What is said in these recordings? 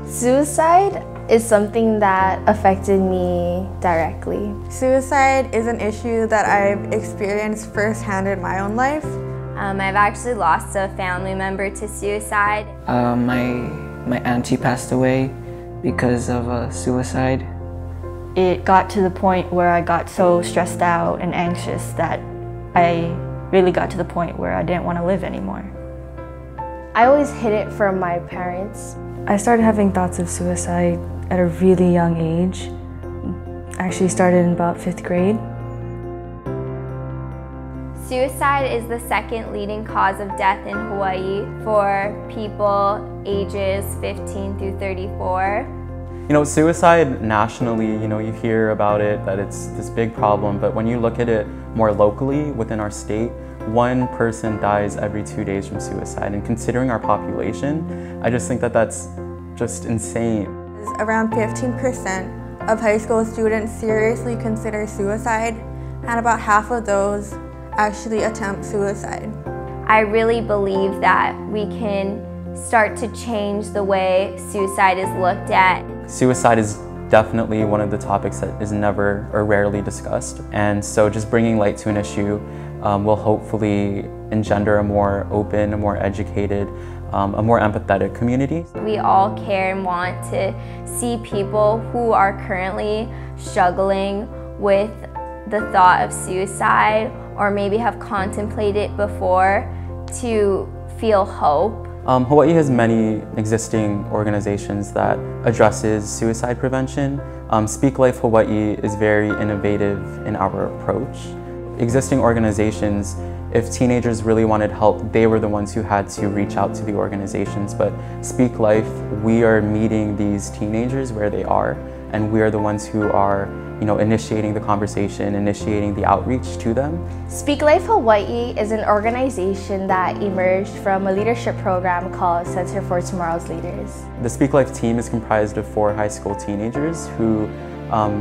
Suicide is something that affected me directly. Suicide is an issue that I've experienced firsthand in my own life. I've actually lost a family member to suicide. My auntie passed away because of suicide. It got to the point where I got so stressed out and anxious that I really got to the point where I didn't want to live anymore. I always hid it from my parents. I started having thoughts of suicide at a really young age. I actually started in about 5th grade. Suicide is the second leading cause of death in Hawaii for people ages 15 through 34. You know, suicide nationally, you hear about it, that it's this big problem, but when you look at it more locally within our state, 1 person dies every 2 days from suicide. And considering our population, I just think that that's just insane. Around 15% of high school students seriously consider suicide, and about half of those actually attempt suicide. I really believe that we can start to change the way suicide is looked at. Suicide is definitely one of the topics that is never or rarely discussed, and so just bringing light to an issue will hopefully engender a more open, a more educated, a more empathetic community. We all care and want to see people who are currently struggling with the thought of suicide or maybe have contemplated it before to feel hope. Hawaii has many existing organizations that addresses suicide prevention. Speak Life Hawaii is very innovative in our approach. Existing organizations, if teenagers really wanted help, they were the ones who had to reach out to the organizations. But Speak Life, we are meeting these teenagers where they are, and we are the ones who are initiating the conversation, initiating the outreach to them. Speak Life Hawaii is an organization that emerged from a leadership program called Center for Tomorrow's Leaders. The Speak Life team is comprised of 4 high school teenagers who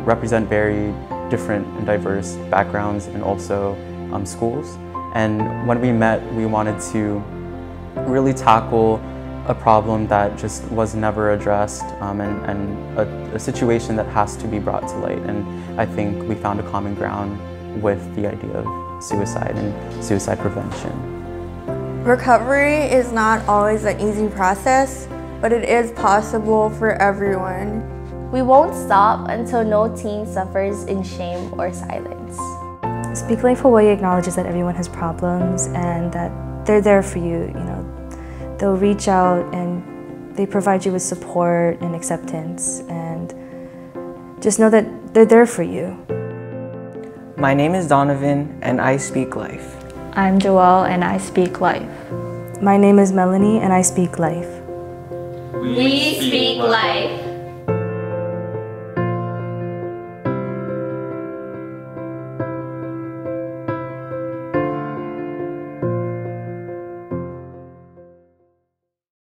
represent very different and diverse backgrounds and also schools. And when we met, we wanted to really tackle a problem that just was never addressed and a situation that has to be brought to light. And I think we found a common ground with the idea of suicide and suicide prevention. Recovery is not always an easy process, but it is possible for everyone. We won't stop until no teen suffers in shame or silence. Speak Life Hawaii acknowledges that everyone has problems and that they're there for you. They'll reach out and they provide you with support and acceptance, and just know that they're there for you. My name is Donovan and I speak life. I'm Joelle and I speak life. My name is Melanie and I speak life. We speak life.